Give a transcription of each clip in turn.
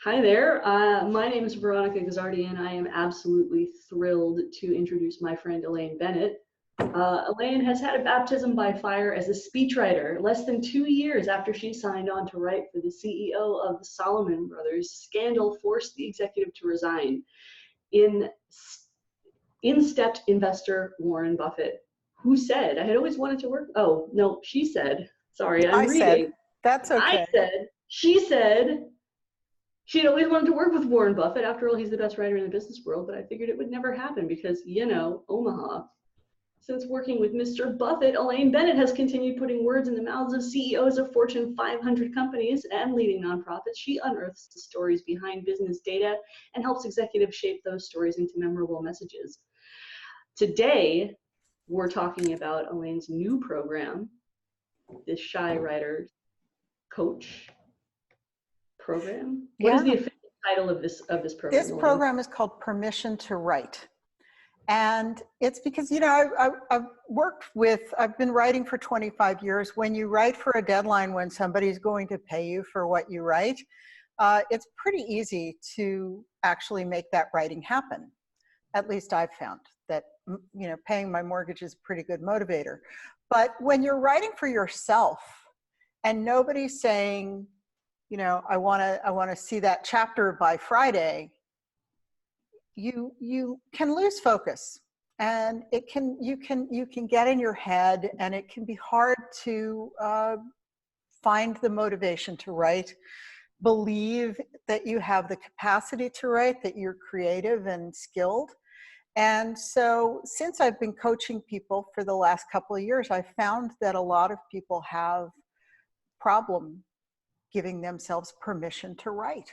Hi there. My name is Veronica Gazzardi, and I am absolutely thrilled to introduce my friend Elaine Bennett. Elaine has had a baptism by fire as a speechwriter less than 2 years after she signed on to write for the CEO of the Salomon Brothers. Scandal forced the executive to resign. In, in stepped investor Warren Buffett, who said, I had always wanted to work. Oh, no, she said, sorry, I'm I said, reading. that's okay. She said, she'd always wanted to work with Warren Buffett. After all, he's the best writer in the business world, but I figured it would never happen because, Omaha. Since working with Mr. Buffett, Elaine Bennett has continued putting words in the mouths of CEOs of Fortune 500 companies and leading nonprofits. She unearths the stories behind business data and helps executives shape those stories into memorable messages. Today, we're talking about Elaine's new program, the Shy Writer Coach program. What is the official title of this program? This program is called Permission to Write. And it's because, I've been writing for 25 years. When you write for a deadline, when somebody's going to pay you for what you write, it's pretty easy to actually make that writing happen. At least I've found that, paying my mortgage is a pretty good motivator. But when you're writing for yourself and nobody's saying, I want to see that chapter by Friday, you can lose focus, and you can get in your head, and it can be hard to find the motivation to write, believe that you have the capacity to write, that you're creative and skilled. And so since I've been coaching people for the last couple of years, I found that a lot of people have problem giving themselves permission to write.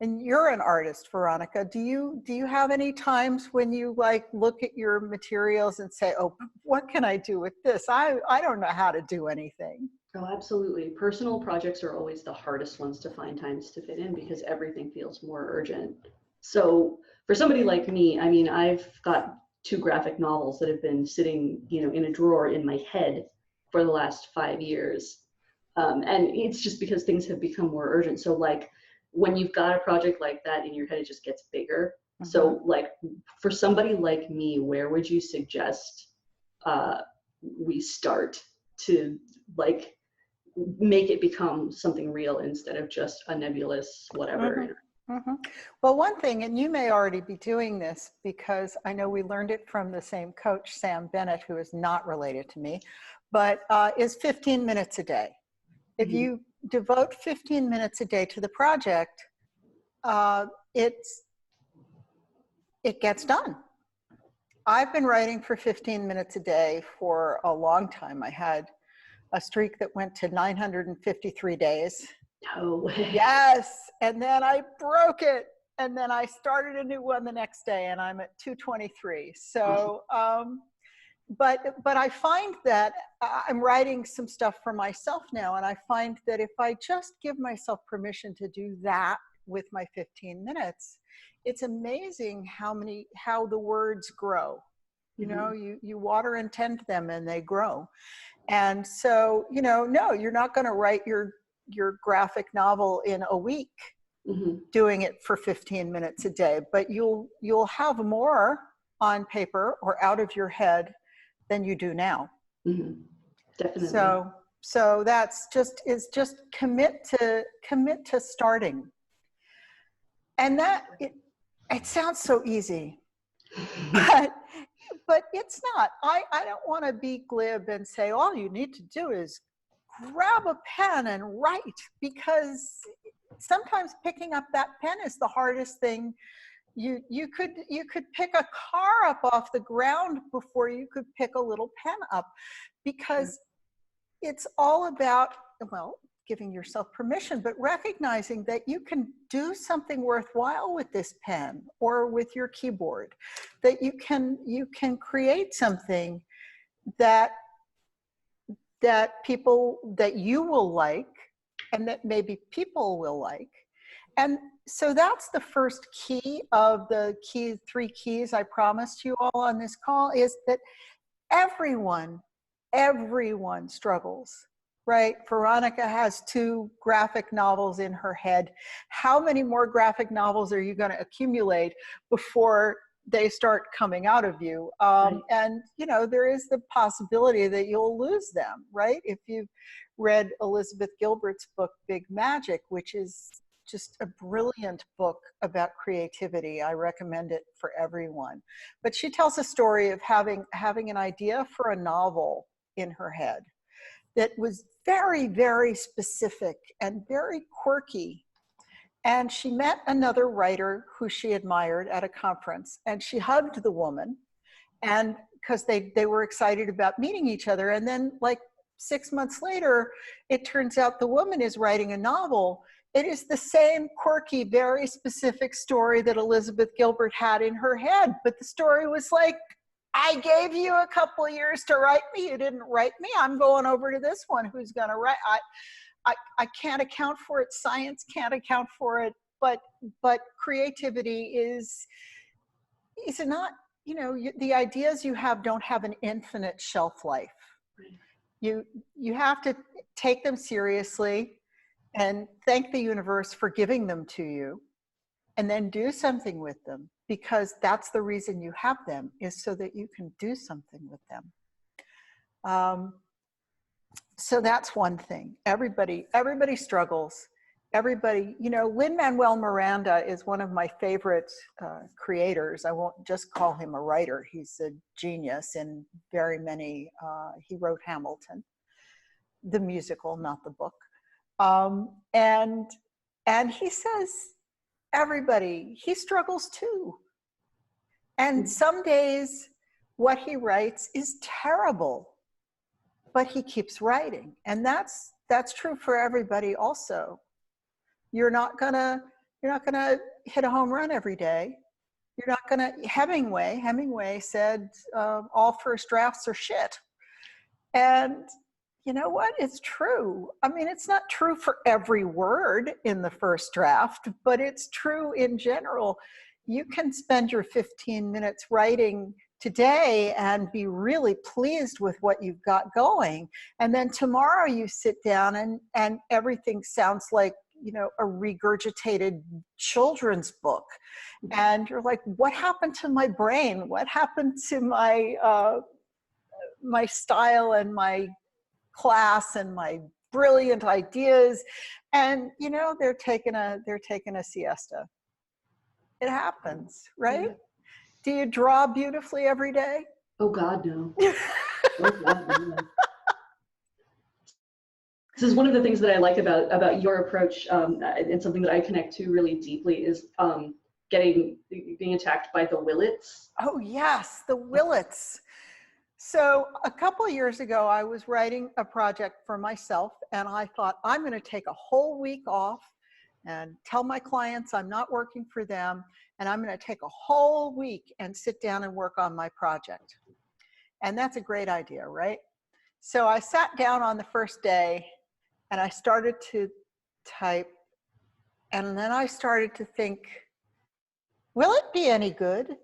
And you're an artist, Veronica. Do you have any times when you look at your materials and say, oh, what can I do with this? I don't know how to do anything. Oh, absolutely. Personal projects are always the hardest ones to find times to fit in because everything feels more urgent. So for somebody like me, I mean, I've got 2 graphic novels that have been sitting, in a drawer in my head for the last 5 years. And it's just because things have become more urgent. So when you've got a project like that in your head, it just gets bigger. Mm-hmm. So for somebody like me, where would you suggest we start to make it become something real instead of just a nebulous whatever? Mm-hmm. Mm-hmm. Well, one thing, and you may already be doing this because I know we learned it from the same coach, Sam Bennett, who is not related to me, but is 15 minutes a day. If you devote 15 minutes a day to the project, it gets done. I've been writing for 15 minutes a day for a long time. I had a streak that went to 953 days. No way. Yes, and then I broke it, and then I started a new one the next day, and I'm at 223. So, but I find that I'm writing some stuff for myself now, and I find that if I just give myself permission to do that with my 15 minutes, it's amazing how the words grow. You water and tend them, and they grow. And so, no, you're not going to write your graphic novel in a week, doing it for 15 minutes a day, but you'll have more on paper or out of your head than you do now. Definitely. So that's just commit to starting. And that it sounds so easy, but it's not. I don't want to be glib and say all you need to do is grab a pen and write, because sometimes picking up that pen is the hardest thing. You could pick a car up off the ground before you could pick a little pen up, because it's all about, giving yourself permission, but recognizing that you can do something worthwhile with this pen or with your keyboard, that you can create something that you will like, and that maybe people will like. And so that's the first key of the 3 keys I promised you all on this call, is that everyone struggles right? Veronica has 2 graphic novels in her head. How many more graphic novels are you going to accumulate before they start coming out of you? Right. And, you know, there is the possibility that you'll lose them, right? If you've read Elizabeth Gilbert's book, Big Magic, which is just a brilliant book about creativity. I recommend it for everyone. But she tells a story of having an idea for a novel in her head that was very, very specific and very quirky. And she met another writer who she admired at a conference, and she hugged the woman, and because they were excited about meeting each other. And then like 6 months later, it turns out the woman is writing a novel. It is the same quirky, very specific story that Elizabeth Gilbert had in her head. But the story was like, I gave you a couple of years to write me. You didn't write me. I'm going over to this one who's going to write. I can't account for it. Science can't account for it. But creativity is not, you know, the ideas you have don't have an infinite shelf life. You have to take them seriously and thank the universe for giving them to you, and then do something with them, because that's the reason you have them, is so that you can do something with them. So that's one thing. Everybody struggles. Everybody, you know, Lin-Manuel Miranda is one of my favorite creators. I won't just call him a writer. He's a genius in very many, he wrote Hamilton, the musical, not the book. And he says, everybody, he struggles too. And some days what he writes is terrible, but he keeps writing. And that's true for everybody also. You're not gonna hit a home run every day. You're not gonna, Hemingway said, all first drafts are shit. And you know what? It's true. I mean, it's not true for every word in the first draft, but it's true in general. You can spend your 15 minutes writing today and be really pleased with what you've got going. And then tomorrow you sit down and everything sounds like, you know, a regurgitated children's book. And you're like, what happened to my brain? What happened to my, my style and my class and my brilliant ideas? And you know, they're taking a siesta. It happens, right? Yeah. Do you draw beautifully every day? Oh God, no. Oh God, no. This is one of the things that I like about your approach, and something that I connect to really deeply is being attacked by the Willits. Oh yes, the Willits. So a couple of years ago, I was writing a project for myself, and I thought, I'm going to take a whole week off and tell my clients I'm not working for them, and I'm going to take a whole week and sit down and work on my project. And that's a great idea, right? So I sat down on the first day and I started to type, and then I started to think, will it be any good?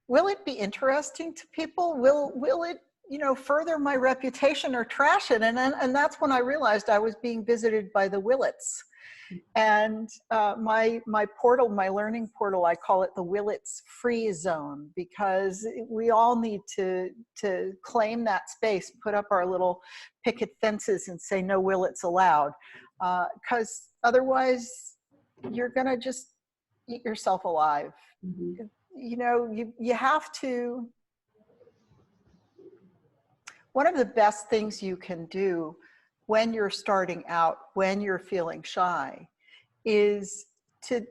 Will it be interesting to people? Will it, you know, further my reputation or trash it? And that's when I realized I was being visited by the Willits. And my portal, my learning portal, I call it the Willits free zone, because we all need to claim that space, put up our little picket fences and say no Willits allowed, because otherwise you're gonna just eat yourself alive. Mm-hmm. You know, you have to, one of the best things you can do when you're starting out, when you're feeling shy, is to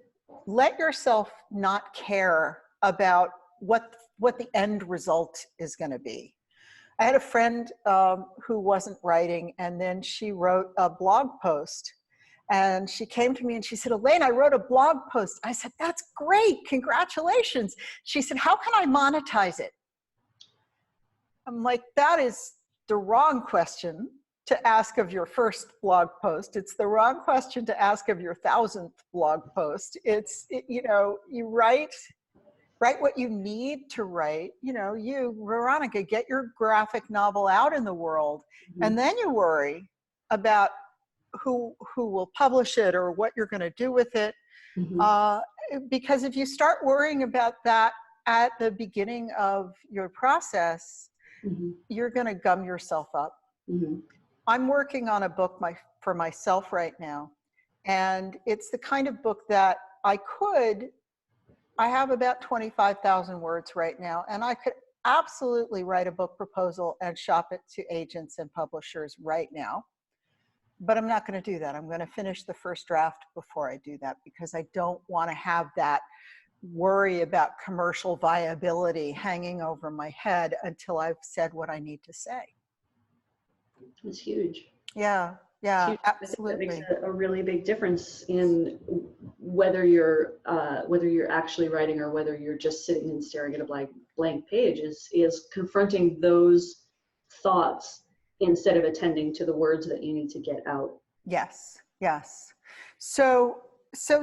let yourself not care about what the end result is going to be. I had a friend who wasn't writing, and then she wrote a blog post. And she came to me and she said, Elaine, I wrote a blog post. I said, that's great. Congratulations. She said, how can I monetize it? I'm like, that is the wrong question to ask of your first blog post. It's the wrong question to ask of your 1,000th blog post. You know, you write what you need to write. You know, you, Veronica, get your graphic novel out in the world, and then you worry. about who will publish it or what you're going to do with it. Mhm. Because if you start worrying about that at the beginning of your process, Mhm. you're going to gum yourself up. Mhm. I'm working on a book for myself right now, and it's the kind of book that I have about 25,000 words right now, and I could absolutely write a book proposal and shop it to agents and publishers right now. But I'm not going to do that. I'm going to finish the first draft before I do that, because I don't want to have that worry about commercial viability hanging over my head until I've said what I need to say. It's huge. Yeah, It's yeah, huge. I think that makes absolutely. a really big difference in whether you're actually writing or whether you're just sitting and staring at a blank page. Is confronting those thoughts instead of attending to the words that you need to get out. Yes, yes. So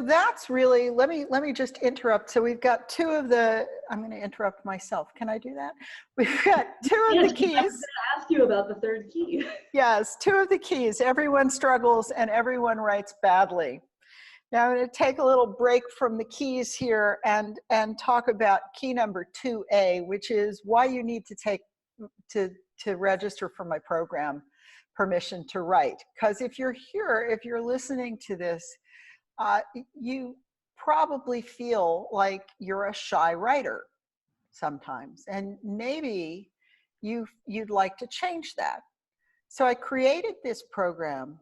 that's really, let me just interrupt. So we've got two of the, I'm going to interrupt myself. Can I do that? We've got two of the Yes, I was keys. going to ask you about the third key. Yes, two of the keys. Everyone struggles and everyone writes badly. Now I'm going to take a little break from the keys here and talk about key number 2A, which is why you need to take to register for my program, Permission to Write. Because if you're here, if you're listening to this, you probably feel like you're a shy writer sometimes, and maybe you'd like to change that. So I created this program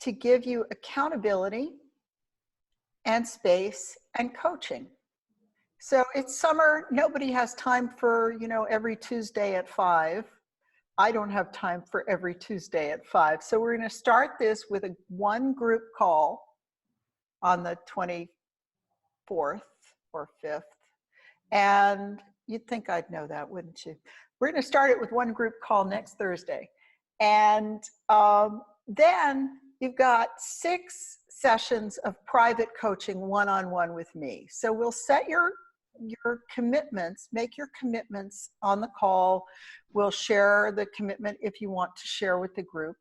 to give you accountability and space and coaching. So it's summer, nobody has time for, every Tuesday at 5. I don't have time for every Tuesday at 5. So we're going to start this with one group call on the 24th or 5th. And you'd think I'd know that, wouldn't you? We're going to start it with one group call next Thursday. And then you've got 6 sessions of private coaching one-on-one with me. So we'll set your commitments, make your commitments on the call. We'll share the commitment if you want to share with the group.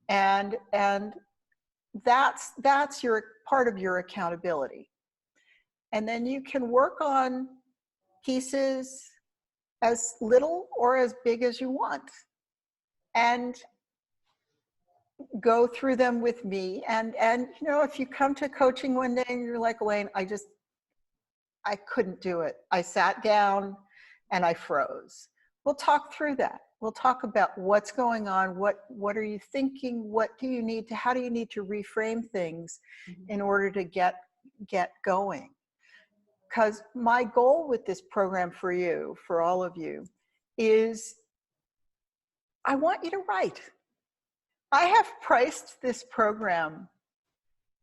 And that's your part of your accountability. And then you can work on pieces as little or as big as you want, and go through them with me. And if you come to coaching one day and you're like, Elaine, I couldn't do it. I sat down and I froze. We'll talk through that. We'll talk about what's going on. What are you thinking? How do you need to reframe things in order to get going? Because my goal with this program for you, for all of you, is I want you to write. I have priced this program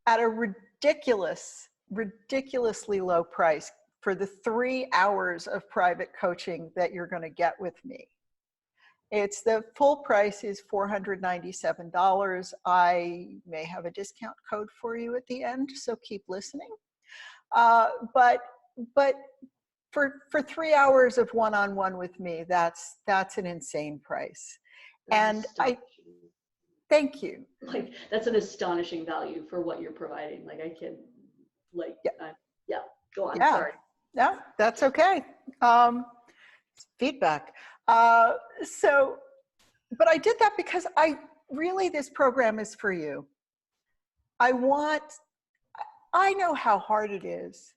at a ridiculously low price for the 3 hours of private coaching that you're going to get with me. It's the full price is $497. I may have a discount code for you at the end, so keep listening. But for 3 hours of one-on-one with me, that's an insane price. And thank you. Like, that's an astonishing value for what you're providing. Like, yeah, go on. Yeah. Sorry. No, that's okay. Feedback. But I did that because this program is for you. I know how hard it is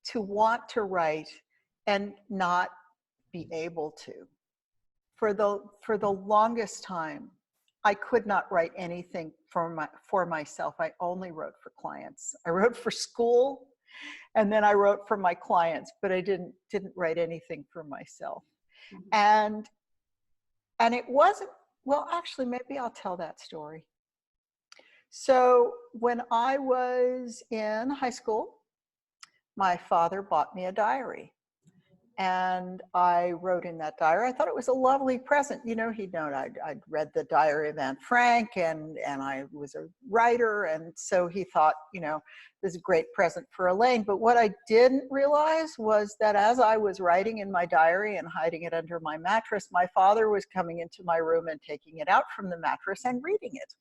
to want to write and not be able to. For the longest time, I could not write anything for myself. I only wrote for clients. I wrote for school, and then I wrote for my clients, but I didn't write anything for myself. And it wasn't, well, actually, maybe I'll tell that story. So when I was in high school, my father bought me a diary. and I wrote in that diary. I thought it was a lovely present. You know, he'd known I'd read the Diary of Anne Frank, and I was a writer. And so he thought, you know, this is a great present for Elaine. But what I didn't realize was that as I was writing in my diary and hiding it under my mattress, my father was coming into my room and taking it out from the mattress and reading it.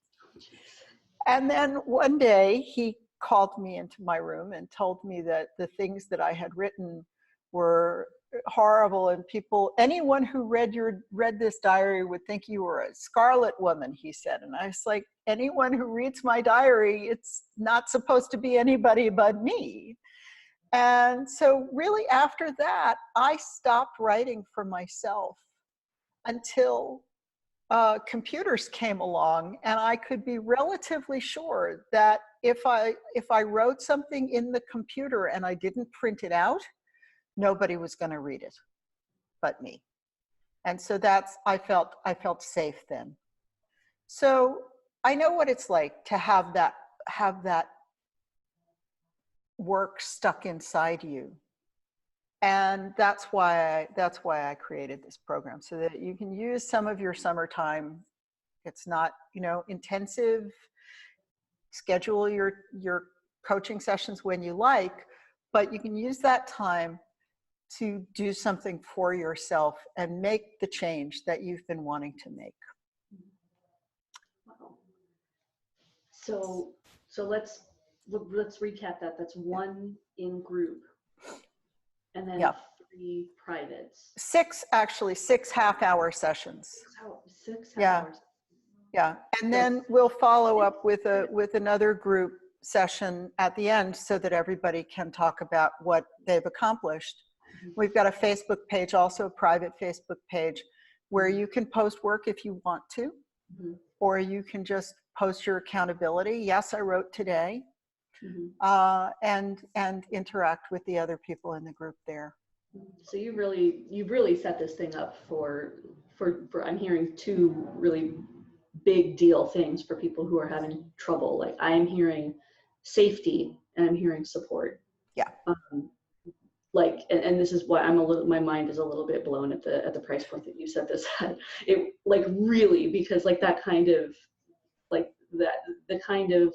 And then one day he called me into my room and told me that the things that I had written were horrible, and anyone who read this diary would think you were a scarlet woman, he said. And I was like, anyone who reads my diary, it's not supposed to be anybody but me. And so really after that, I stopped writing for myself until computers came along, and I could be relatively sure that if I wrote something in the computer and I didn't print it out, nobody was going to read it but me. And so I felt safe then. So I know what it's like to have that work stuck inside you. And that's why I created this program, so that you can use some of your summertime. It's not, you know, intensive. Schedule your coaching sessions when you like, but you can use that time to do something for yourself and make the change that you've been wanting to make. Wow. So let's recap that. That's 1 in group, and then 3 privates. 6 half-hour sessions. 6 half-hours. Yeah, and then we'll follow up with another group session at the end so that everybody can talk about what they've accomplished. We've got a Facebook page, also a private Facebook page, where you can post work if you want to, or you can just post your accountability. Yes, I wrote today, and interact with the other people in the group there. So you've really set this thing up for I'm hearing 2 really big deal things for people who are having trouble. Like, I'm hearing safety and I'm hearing support. Yeah. Like, and this is why my mind is a little bit blown at the price point that you set this at. It, like, really, because like that kind of, like, the kind of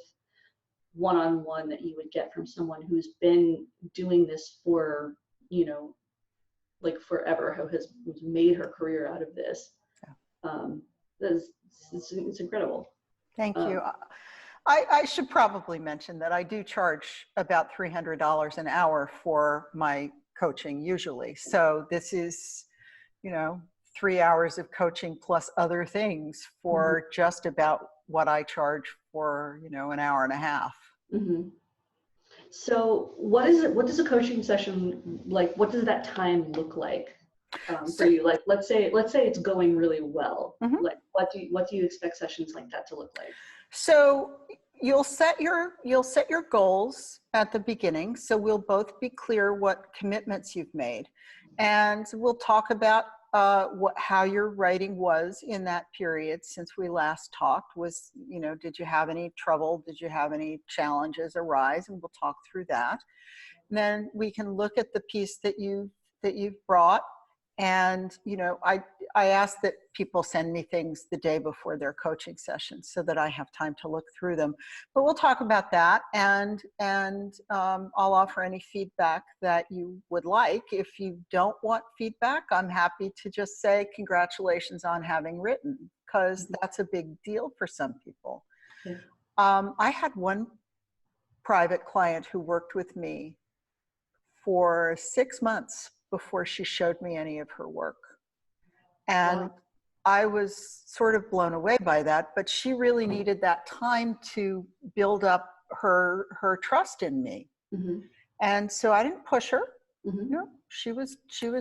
one-on-one that you would get from someone who's been doing this for, you know, like forever, who has made her career out of this. It's incredible. Thank you. I should probably mention that I do charge about $300 an hour for my coaching usually. So this is, you know, 3 hours of coaching plus other things for just about what I charge for, you know, an hour and a half. So what does a coaching session, like, what does that time look like for you? Like, let's say it's going really well. Like, what do you expect sessions like that to look like? So you'll set your goals at the beginning. So we'll both be clear what commitments you've made, and we'll talk about how your writing was in that period since we last talked. Was, you know, did you have any trouble? Did you have any challenges arise? And we'll talk through that. And then we can look at the piece that you've brought. And, you know, I ask that people send me things the day before their coaching sessions so that I have time to look through them. But we'll talk about that, and I'll offer any feedback that you would like. If you don't want feedback, I'm happy to just say congratulations on having written, because that's a big deal for some people. Yeah. I had one private client who worked with me for 6 months before she showed me any of her work. And wow. I was sort of blown away by that, but she really needed that time to build up her trust in me. And so I didn't push her. You know, she was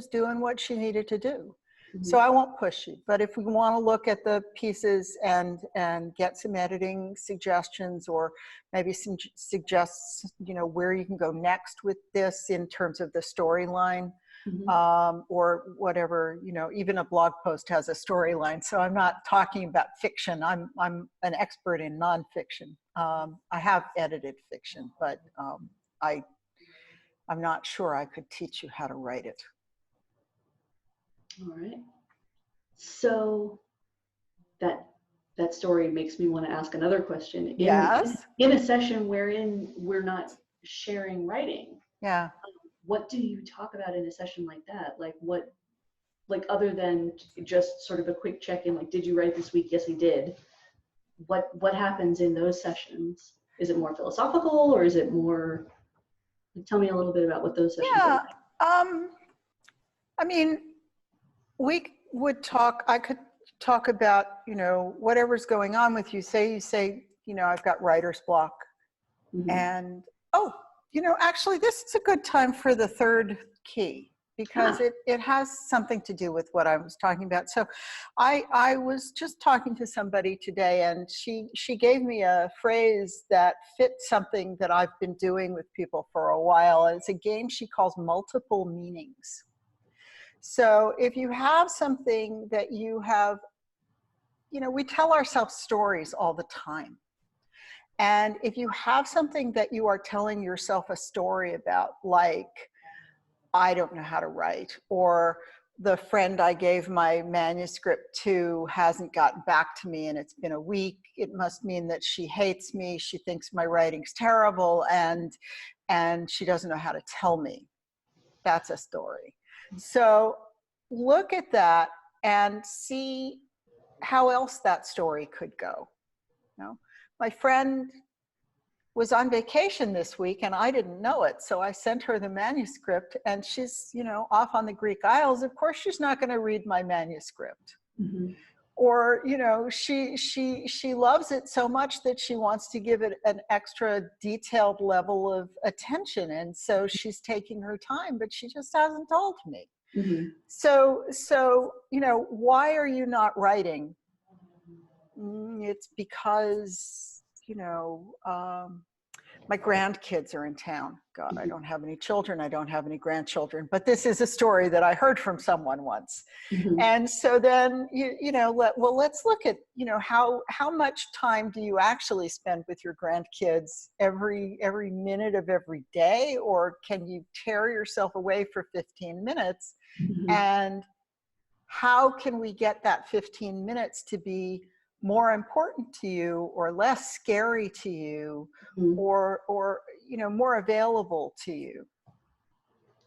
doing what she needed to do. So I won't push you, but if we want to look at the pieces and get some editing suggestions, or maybe some suggests, you know, where you can go next with this in terms of the storyline, or whatever, you know, even a blog post has a storyline. So I'm not talking about fiction. I'm an expert in nonfiction. I have edited fiction, but I'm not sure I could teach you how to write it. All right. So that story makes me want to ask another question. Yes. In a session wherein we're not sharing writing, Yeah. what do you talk about in a session like that? Like what, like other than just sort of a quick check-in, like, did you write this week? Yes, I did. What happens in those sessions? Is it more philosophical or is it more, like, tell me a little bit about what those sessions are Yeah. like. I mean, I could talk about, whatever's going on with you. Say you say, I've got writer's block. Mhm. And, oh, actually, this is a good time for the third key because Ah, it has something to do with what I was talking about. So I was just talking to somebody today, and she gave me a phrase that fit something that I've been doing with people for a while. And it's a game she calls multiple meanings. So if you have something that you have, we tell ourselves stories all the time. And if you have something that you are telling yourself a story about, like, I don't know how to write, or the friend I gave my manuscript to hasn't gotten back to me and it's been a week, it must mean that she hates me, she thinks my writing's terrible, and she doesn't know how to tell me. That's a story. So look at that and see how else that story could go. My friend was on vacation this week and I didn't know it. So I sent her the manuscript and she's, off on the Greek Isles. Of course, she's not going to read my manuscript. mhm, Or, she loves it so much that she wants to give it an extra detailed level of attention. And so she's taking her time, but she just hasn't told me. mhm, So, why are you not writing? It's because, my grandkids are in town. God, I mhm, don't have any children. I don't have any grandchildren. But this is a story that I heard from someone once. mhm, And so then, let's look at, how much time do you actually spend with your grandkids every minute of every day? Or can you tear yourself away for 15 minutes? mhm, And how can we get that 15 minutes to be more important to you or less scary to you, mhm. or more available to you?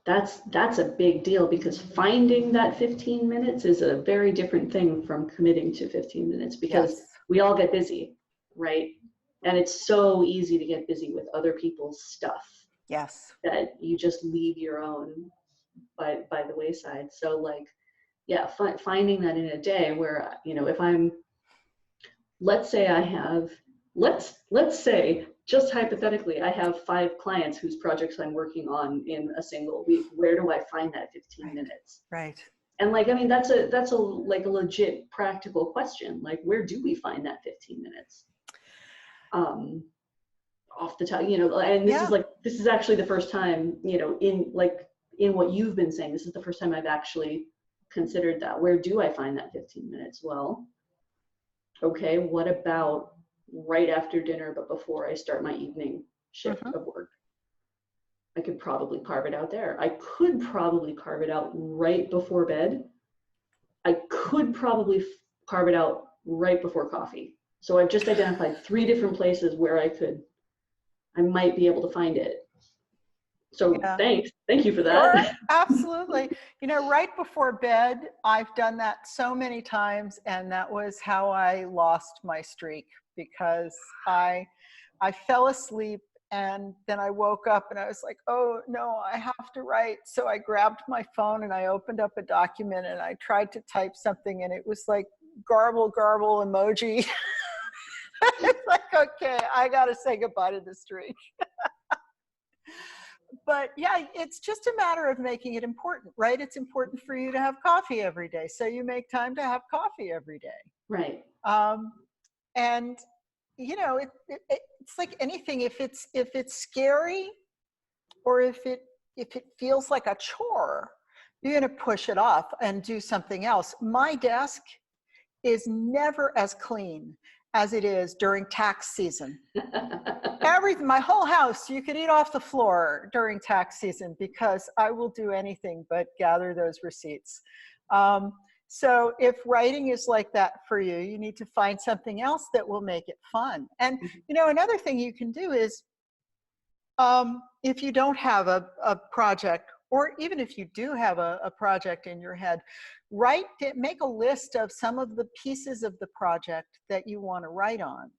That's a big deal because finding that 15 minutes is a very different thing from committing to 15 minutes because Yes. we all get busy, right? And it's so easy to get busy with other people's stuff Yes. that you just leave your own by the wayside. So like, yeah, finding that in a day where, if I'm, let's say I have, let's say just hypothetically, I have 5 clients whose projects I'm working on in a single week. Where do I find that 15 Right. minutes? Right. And like, I mean, that's a like a legit practical question. Like, where do we find that 15 minutes? Um, Off the top, and Yeah. this is actually the first time, in what you've been saying, this is the first time I've actually considered that. Where do I find that 15 minutes? Well, okay, what about right after dinner, but before I start my evening shift Mm-hmm. of work? I could probably carve it out there. I could probably carve it out right before bed. I could probably carve it out right before coffee. So I've just identified 3 different places where I might be able to find it. So Yeah. thank you for Sure, that. absolutely. Right before bed, I've done that so many times, and that was how I lost my streak because I fell asleep and then I woke up and I was like, oh no, I have to write. So I grabbed my phone and I opened up a document and I tried to type something and it was like garble emoji. It's like, okay, I got to say goodbye to the streak. But yeah, it's just a matter of making it important, right? It's important for you to have coffee every day. So you make time to have coffee every day. Right. Um, and it's like anything. If it's scary, or if it feels like a chore, you're going to push it off and do something else. My desk is never as clean as it is during tax season. Everything, my whole house, you could eat off the floor during tax season because I will do anything but gather those receipts. So if writing is like that for you, you need to find something else that will make it fun. And, another thing you can do is, if you don't have a project, or even if you do have a project in your head, make a list of some of the pieces of the project that you want to write on,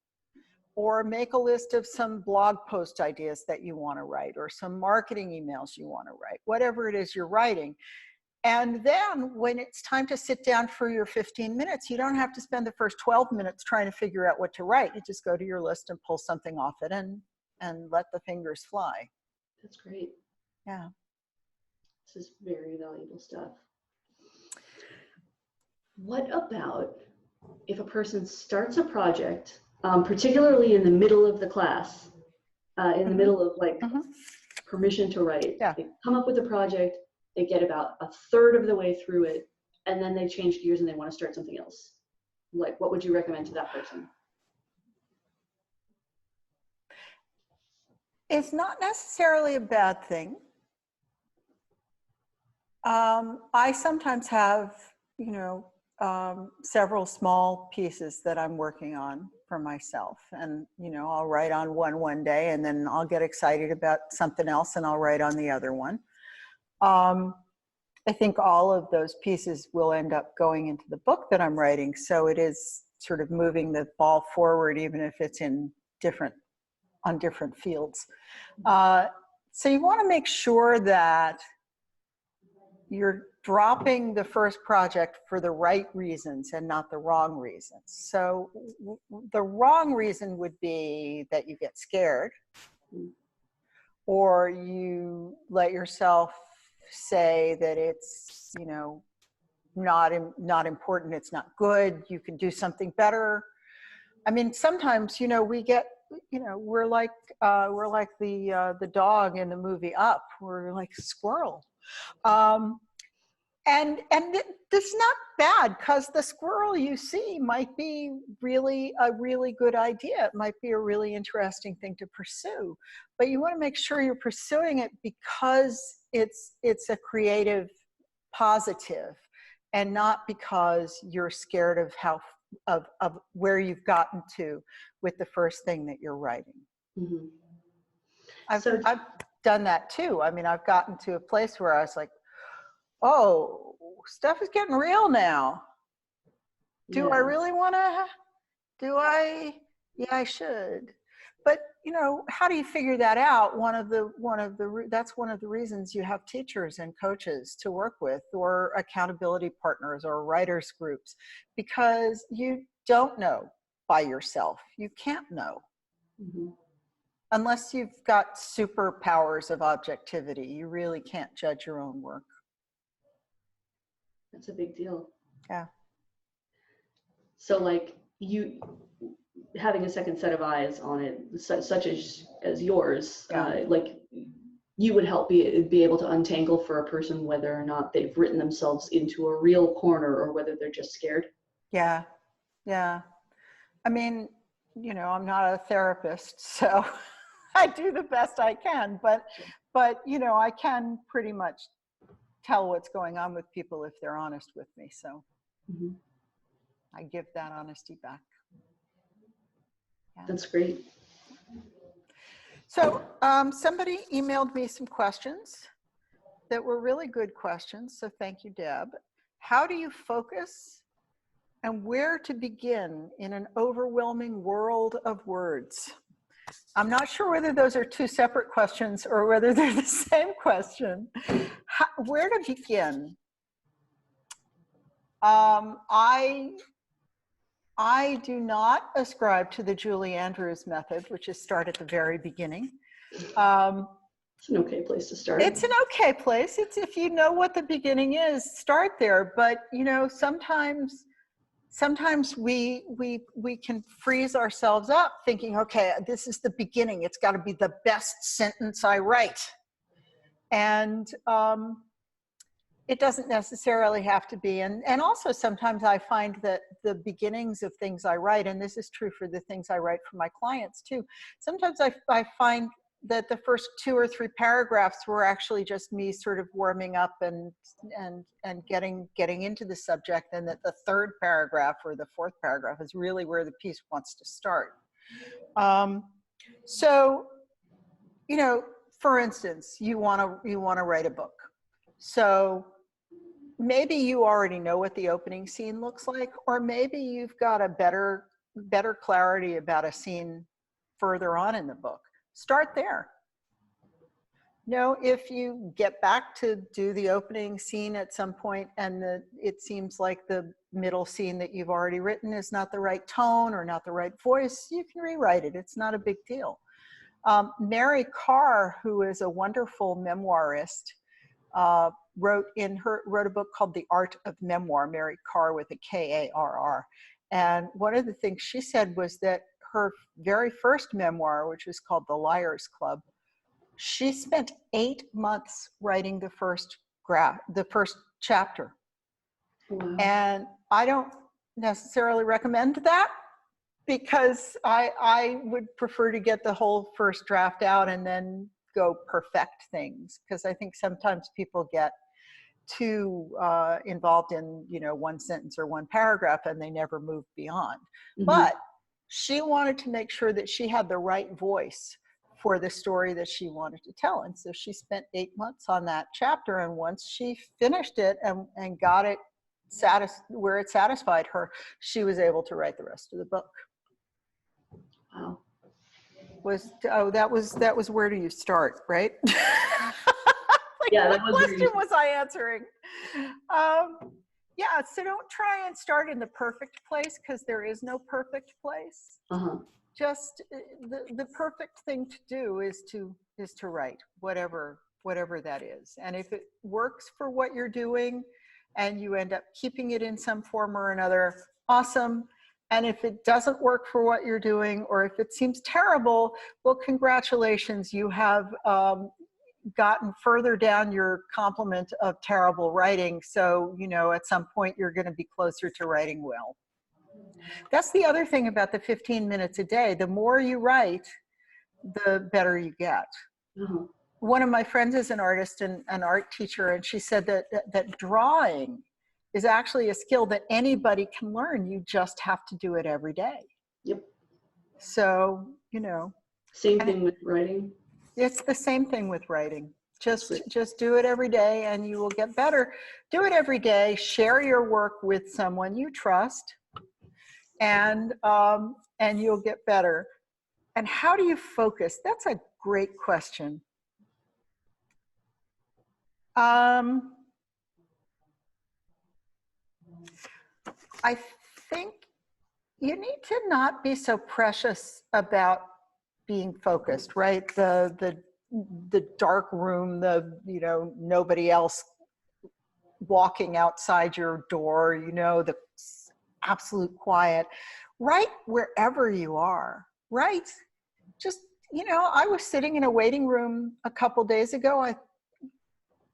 or make a list of some blog post ideas that you want to write, or some marketing emails you want to write, whatever it is you're writing. And then when it's time to sit down for your 15 minutes, you don't have to spend the first 12 minutes trying to figure out what to write. You just go to your list and pull something off it and let the fingers fly. That's great. Yeah. This is very valuable stuff. What about if a person starts a project, particularly in the middle of the class, in the middle of like permission to write? Yeah. They come up with a project, they get about a third of the way through it, and then they change gears and they want to start something else. Like, what would you recommend to that person? It's not necessarily a bad thing. I sometimes have, several small pieces that I'm working on for myself. And, I'll write on one day, and then I'll get excited about something else and I'll write on the other one. I think all of those pieces will end up going into the book that I'm writing. So it is sort of moving the ball forward, even if it's on different fields. So you want to make sure that you're dropping the first project for the right reasons and not the wrong reasons. So the wrong reason would be that you get scared, or you let yourself say that it's, not important, it's not good, you can do something better. I mean, sometimes, we get, we're like the dog in the movie Up. We're like a squirrel. And it's not bad, because the squirrel you see might be really a really good idea. It might be a really interesting thing to pursue, but you want to make sure you're pursuing it because it's a creative positive, and not because you're scared of where you've gotten to with the first thing that you're writing. Mm-hmm. I've done that too. I mean, I've gotten to a place where I was like, oh, stuff is getting real now. Do I really want to? Yeah, I should. But, how do you figure that out? That's one of the reasons you have teachers and coaches to work with, or accountability partners, or writers groups, because you don't know by yourself. You can't know. Mm-hmm. Unless you've got superpowers of objectivity, you really can't judge your own work. That's a big deal. Yeah. So like you having a second set of eyes on it, such as yours, like you would help be able to untangle for a person whether or not they've written themselves into a real corner or whether they're just scared. Yeah. Yeah. I mean, I'm not a therapist, so I do the best I can, but I can pretty much tell what's going on with people if they're honest with me. So I give that honesty back. Yeah. That's great. So somebody emailed me some questions that were really good questions. So thank you, Deb. How do you focus and where to begin in an overwhelming world of words? I'm not sure whether those are two separate questions or whether they're the same question. Where to begin? I do not ascribe to the Julie Andrews method, which is start at the very beginning. It's an okay place to start. It's an okay place. It's, if you know what the beginning is, start there. But sometimes we can freeze ourselves up thinking, okay, this is the beginning. It's got to be the best sentence I write. And it doesn't necessarily have to be. And also sometimes I find that the beginnings of things I write, and this is true for the things I write for my clients too, sometimes I find that the first 2 or 3 paragraphs were actually just me sort of warming up and getting into the subject, and that the 3rd paragraph or the 4th paragraph is really where the piece wants to start. So, you know, for instance, you want to write a book. So maybe you already know what the opening scene looks like, or maybe you've got a better clarity about a scene further on in the book. Start there. No, if you get back to do the opening scene at some point and it seems like the middle scene that you've already written is not the right tone or not the right voice, you can rewrite it. It's not a big deal. Mary Karr, who is a wonderful memoirist, wrote a book called The Art of Memoir, Mary Karr with a Karr. And one of the things she said was that her very first memoir, which was called The Liars Club, she spent 8 months writing the first chapter. Wow. And I don't necessarily recommend that, because I would prefer to get the whole first draft out and then go perfect things, because I think sometimes people get too involved in, you know, one sentence or one paragraph and they never move beyond. Mm-hmm. But she wanted to make sure that she had the right voice for the story that she wanted to tell. And so she spent 8 months on that chapter. And once she finished it and got it where it satisfied her, she was able to write the rest of the book. Wow. That was where do you start, right? Like, yeah, what question was I answering? Yeah, so don't try and start in the perfect place, because there is no perfect place. Uh-huh. Just the perfect thing to do is to write whatever that is. And if it works for what you're doing and you end up keeping it in some form or another, awesome. And if it doesn't work for what you're doing, or if it seems terrible, well, congratulations, you have gotten further down your complement of terrible writing. So, you know, at some point you're going to be closer to writing well. That's the other thing about the 15 minutes a day. The more you write, the better you get. Uh-huh. One of my friends is an artist and an art teacher, and she said that drawing is actually a skill that anybody can learn. You just have to do it every day. Yep. So, you know. Same thing with writing. It's the same thing with writing. Just do it every day and you will get better. Do it every day. Share your work with someone you trust, and you'll get better. And how do you focus? That's a great question. I think you need to not be so precious about being focused, right? The dark room, you know, nobody else walking outside your door, you know, the absolute quiet. Write wherever you are, right? Just, you know, I was sitting in a waiting room a couple days ago. I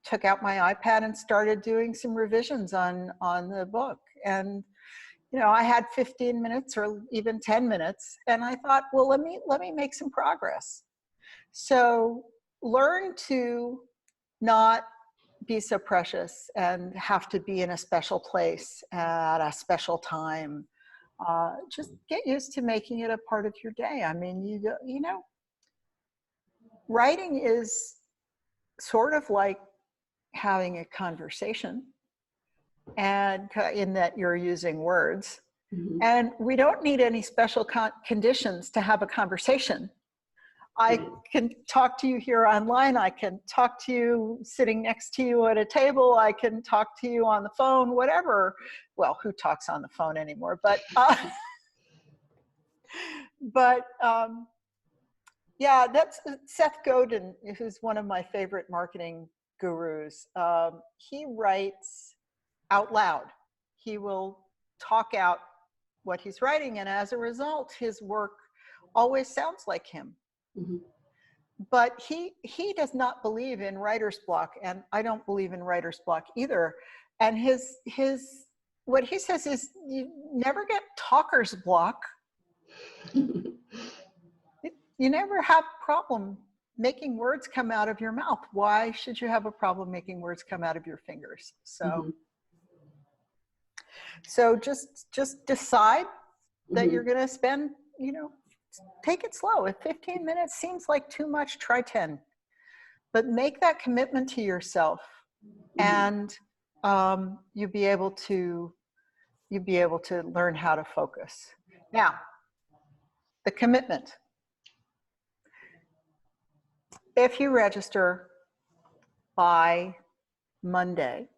took out my iPad and started doing some revisions on the book. And, you know, I had 15 minutes or even 10 minutes. And I thought, well, let me make some progress. So learn to not be so precious and have to be in a special place at a special time. Just get used to making it a part of your day. I mean, you know, writing is sort of like having a conversation, and in that you're using words. Mm-hmm. And we don't need any special conditions to have a conversation. I can talk to you here online. I can talk to you sitting next to you at a table. I can talk to you on the phone, whatever. Well, who talks on the phone anymore? But, yeah, that's Seth Godin, who's one of my favorite marketing gurus. He writes out loud. He will talk out what he's writing, and as a result, his work always sounds like him. Mm-hmm. But he does not believe in writer's block, and I don't believe in writer's block either. And what he says is, you never get talker's block. You never have problem making words come out of your mouth. Why should you have a problem making words come out of your fingers? So just decide that you're going to spend, take it slow. If 15 minutes seems like too much, try 10. But make that commitment to yourself, and you'll be able to learn how to focus. Now, the commitment. If you register by Monday,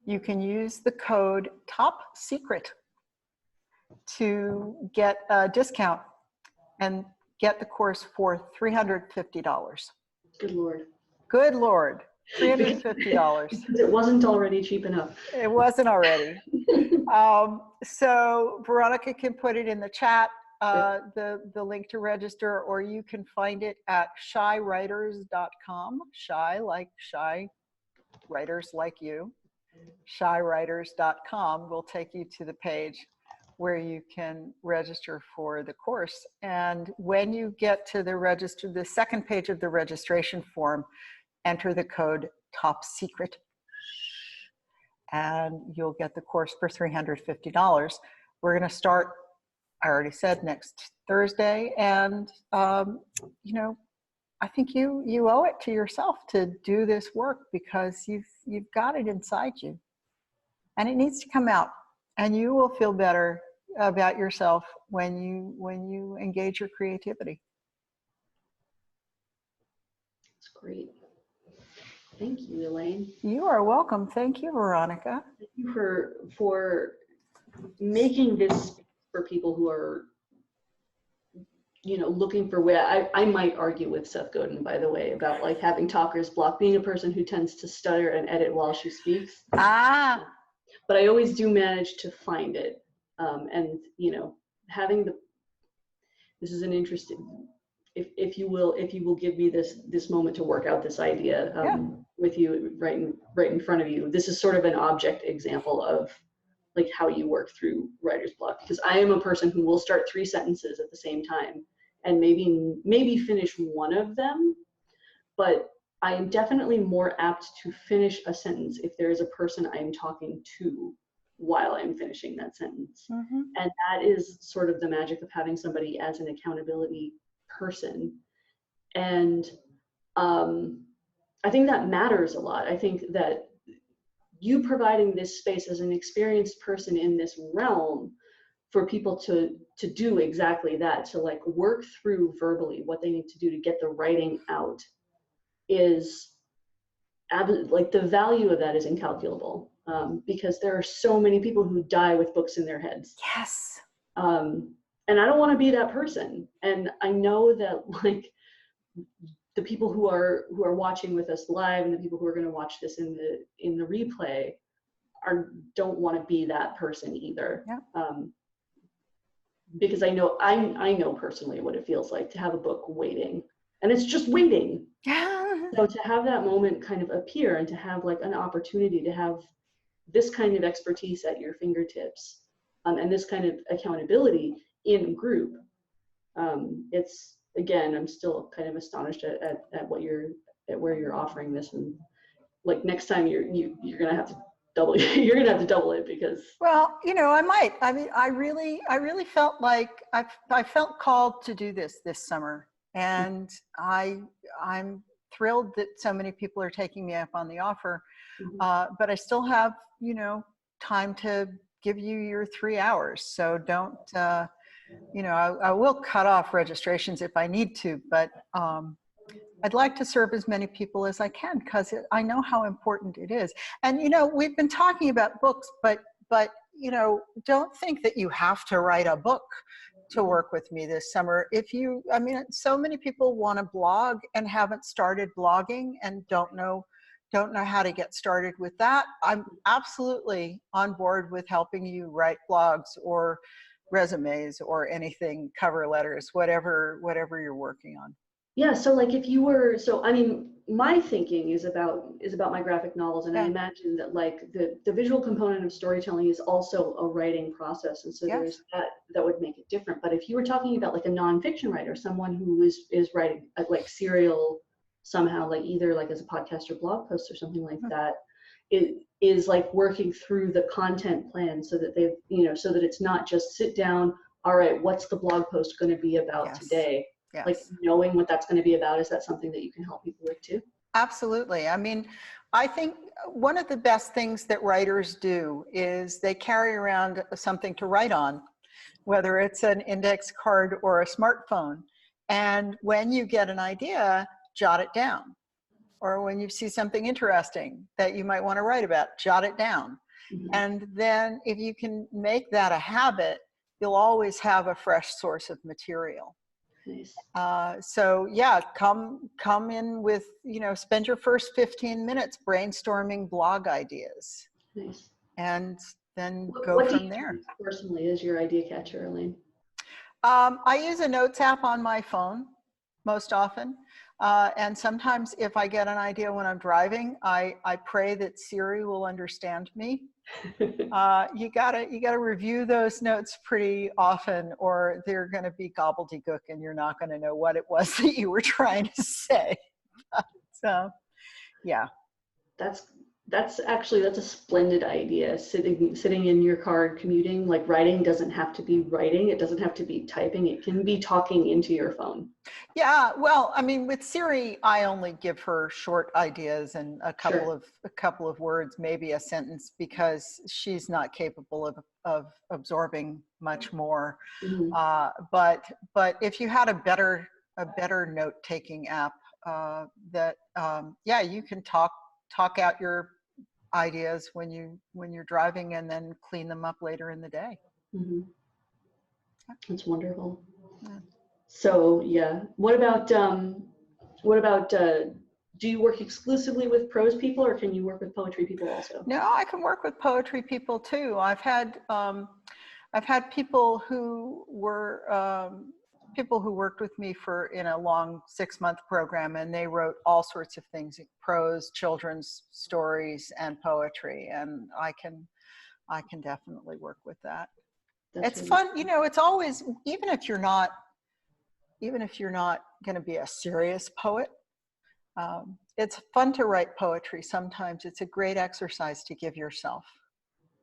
you can use the code Top Secret to get a discount and get the course for $350. Good Lord. Good Lord. $350. It wasn't already cheap enough. It wasn't already. So Veronica can put it in the chat, the link to register, or you can find it at shywriters.com. Shy like shy writers like you. Shywriters.com will take you to the page where you can register for the course. And when you get to the second page of the registration form, enter the code Top Secret, and you'll get the course for $350. We're going to start, I already said, next Thursday. And, I think you owe it to yourself to do this work, because you've got it inside you, and it needs to come out, and you will feel better about yourself when you engage your creativity. That's great. Thank you, Elaine. You are welcome. Thank you, Veronica. Thank you for making this for people who are, looking for I might argue with Seth Godin, by the way, about like having talker's block, being a person who tends to stutter and edit while she speaks. But I always do manage to find it. And, having this is an interesting, if you will give me this moment to work out this idea with you right in front of you. This is sort of an object example of like how you work through writer's block, because I am a person who will start 3 sentences at the same time and maybe finish one of them, but I am definitely more apt to finish a sentence if there is a person I'm talking to while I'm finishing that sentence. And that is sort of the magic of having somebody as an accountability person. And I think that matters a lot. I think that you providing this space as an experienced person in this realm for people to do exactly that, to like work through verbally what they need to do to get the writing out, is like the value of that is incalculable, because there are so many people who die with books in their heads. Yes. And I don't want to be that person. And I know that like the people who are watching with us live and the people who are going to watch this in the replay don't want to be that person either. Yeah. Because I know personally what it feels like to have a book waiting, and it's just waiting. Yeah. So to have that moment kind of appear, and to have like an opportunity to have this kind of expertise at your fingertips, and this kind of accountability in group, it's, again, I'm still kind of astonished at where you're offering this. And like next time you're gonna have to double it, because I might. I mean, I really felt like I felt called to do this summer, and I'm thrilled that so many people are taking me up on the offer. But I still have time to give you your 3 hours, so don't I will cut off registrations if I need to, but I'd like to serve as many people as I can, because I know how important it is. And we've been talking about books, but don't think that you have to write a book to work with me this summer. So many people want to blog and haven't started blogging and don't know how to get started with that. I'm absolutely on board with helping you write blogs or resumes or anything, cover letters, whatever you're working on. Yeah, so like if you were, my thinking is about my graphic novels, and I imagine that like the visual component of storytelling is also a writing process, and so there's that would make it different. But if you were talking about like a nonfiction writer, someone who is writing like serial somehow, like either like as a podcast or blog post or something like that, it is like working through the content plan so that they've, you know, so that it's not just sit down, all right, what's the blog post going to be about today? Like knowing what that's going to be about, is that something that you can help people with too? Absolutely. I mean, I think one of the best things that writers do is they carry around something to write on, whether it's an index card or a smartphone. And when you get an idea, jot it down. Or when you see something interesting that you might want to write about, jot it down. Mm-hmm. And then if you can make that a habit, you'll always have a fresh source of material. Nice. So yeah, come in with, you know, spend your first 15 minutes brainstorming blog ideas. Nice. And then go from there. What personally is your idea catcher, Elaine? I use a notes app on my phone most often. And sometimes if I get an idea when I'm driving, I pray that Siri will understand me. You gotta review those notes pretty often, or they're gonna be gobbledygook and you're not gonna know what it was that you were trying to say. So, yeah. That's a splendid idea. Sitting in your car commuting, like writing doesn't have to be writing. It doesn't have to be typing. It can be talking into your phone. Yeah, well, I mean, with Siri, I only give her short ideas and a couple of words, maybe a sentence, because she's not capable of absorbing much more. Mm-hmm. But if you had a better note-taking app, you can talk out your ideas when you're driving and then clean them up later in the day. Mm-hmm. That's wonderful. Yeah. So yeah, what about do you work exclusively with prose people, or can you work with poetry people also? No, I can work with poetry people too. I've had people who were people who worked with me in a long 6-month program, and they wrote all sorts of things: prose, children's stories, and poetry. And I can definitely work with that. It's really fun. You know, it's always, even if you're not going to be a serious poet, it's fun to write poetry. Sometimes it's a great exercise to give yourself,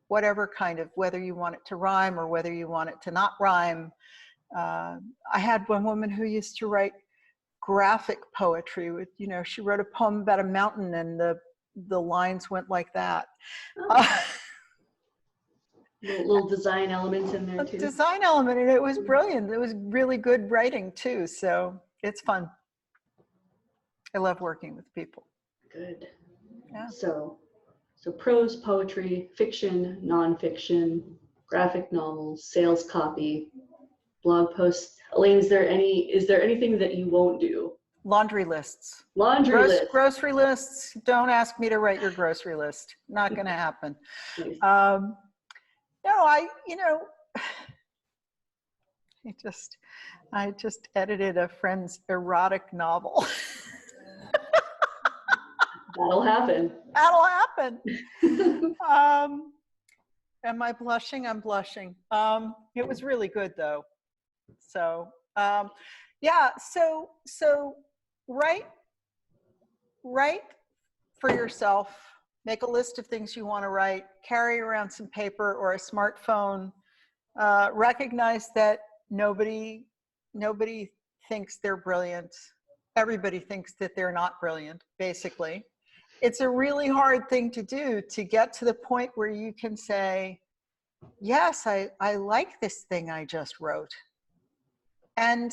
whatever kind of, whether you want it to rhyme or whether you want it to not rhyme. I had one woman who used to write graphic poetry with, you know, she wrote a poem about a mountain and the lines went like that. Oh. Little design elements in there too. Design element, and it was brilliant. It was really good writing too. So it's fun. I love working with people. Good. Yeah. So prose, poetry, fiction, nonfiction, graphic novels, sales copy, blog posts. Elaine, is there anything that you won't do? Laundry lists. Grocery lists. Don't ask me to write your grocery list. Not going to happen. Nice. No, I just edited a friend's erotic novel. That'll happen. Am I blushing? I'm blushing. It was really good though. So, yeah, so write for yourself. Make a list of things you want to write, carry around some paper or a smartphone. Recognize that nobody thinks they're brilliant. Everybody thinks that they're not brilliant, basically. It's a really hard thing to do, to get to the point where you can say, yes, I like this thing I just wrote. And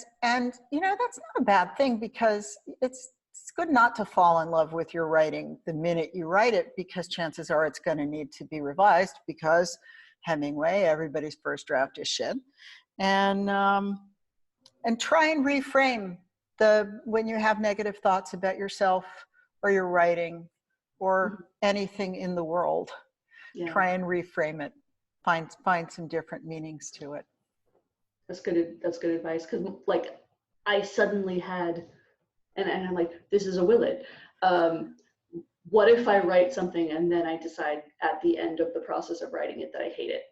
you know, that's not a bad thing, because it's good not to fall in love with your writing the minute you write it, because chances are it's going to need to be revised, because Hemingway, everybody's first draft is shit. And try and reframe when you have negative thoughts about yourself or your writing or anything in the world. Yeah. Try and reframe it. Find some different meanings to it. That's good advice, because like I suddenly had, and I'm like, this is a Willet. what if I write something and then I decide at the end of the process of writing it that I hate it?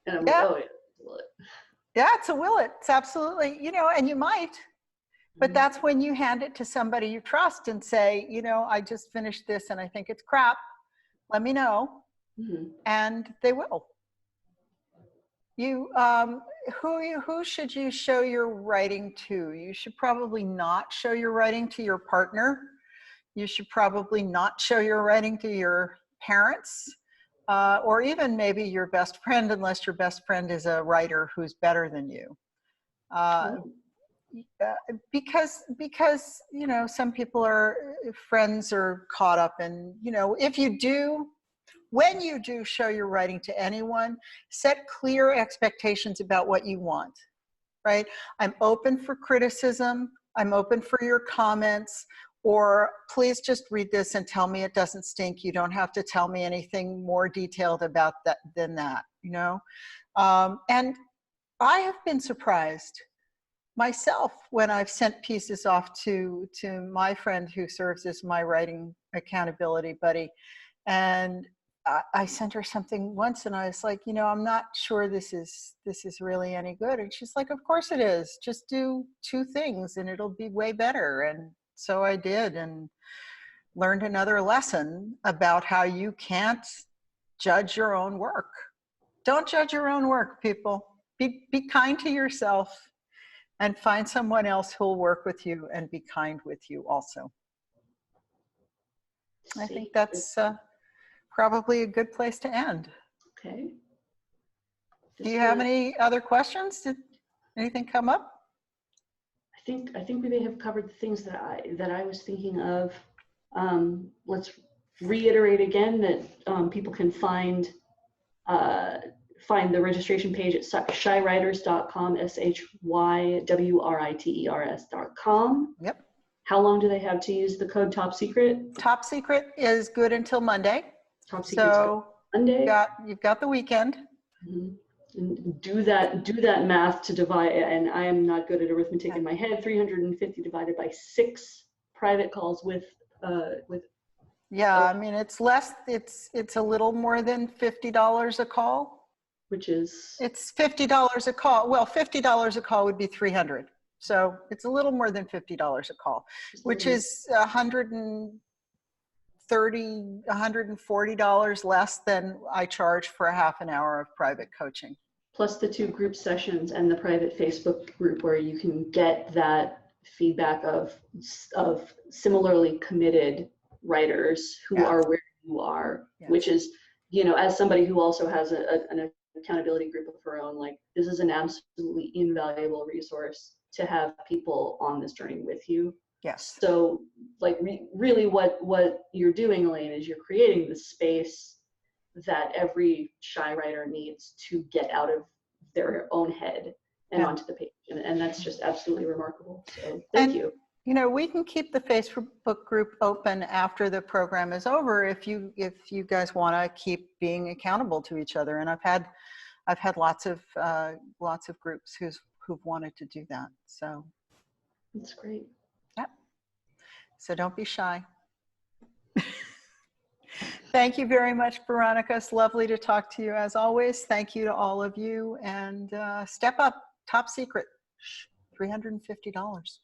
And I'm like, oh, yeah, will it? Yeah, it's a will it. It's absolutely, and you might, but that's when you hand it to somebody you trust and say, I just finished this and I think it's crap. Let me know. And they will. Who should you show your writing to? You should probably not show your writing to your partner. You should probably not show your writing to your parents, or even maybe your best friend, unless your best friend is a writer who's better than you. Because some people friends are caught up in, when you do show your writing to anyone, set clear expectations about what you want, right? I'm open for criticism. I'm open for your comments, or please just read this and tell me it doesn't stink. You don't have to tell me anything more detailed about that than that, And I have been surprised myself when I've sent pieces off to my friend who serves as my writing accountability buddy. And I sent her something once and I was like, I'm not sure this is really any good. And she's like, of course it is. Just do 2 things and it'll be way better. And so I did, and learned another lesson about how you can't judge your own work. Don't judge your own work, people. Be kind to yourself and find someone else who'll work with you and be kind with you also. I think that's probably a good place to end. Okay. Do you have any other questions? Did anything come up? I think we may have covered the things that I was thinking of. Let's reiterate again that people can find the registration page at shywriters.com, shywriters.com. Yep. How long do they have to use the code Top Secret? Top Secret is good until Monday. Top Secret's so Monday. You've got the weekend. And do that math to divide, and I am not good at arithmetic in my head. 350 divided by 6 private calls with yeah, I mean it's a little more than $50 a call, which is it's $50 a call. Well, $50 a call would be 300, so it's a little more than $50 a call, which is $130, $140 less than I charge for a half an hour of private coaching. Plus the 2 group sessions and the private Facebook group where you can get that feedback of similarly committed writers who are where you are, which is, as somebody who also has an accountability group of her own, like this is an absolutely invaluable resource to have people on this journey with you. Yes. So like really what you're doing, Elaine, is you're creating the space that every shy writer needs to get out of their own head and onto the page. And that's just absolutely remarkable. So thank you. We can keep the Facebook group open after the program is over if you guys want to keep being accountable to each other. And I've had lots of groups who've wanted to do that. So that's great. So don't be shy. Thank you very much, Veronica. It's lovely to talk to you as always. Thank you to all of you. And step up, Top Secret, $350.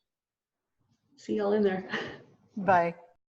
See y'all in there. Bye.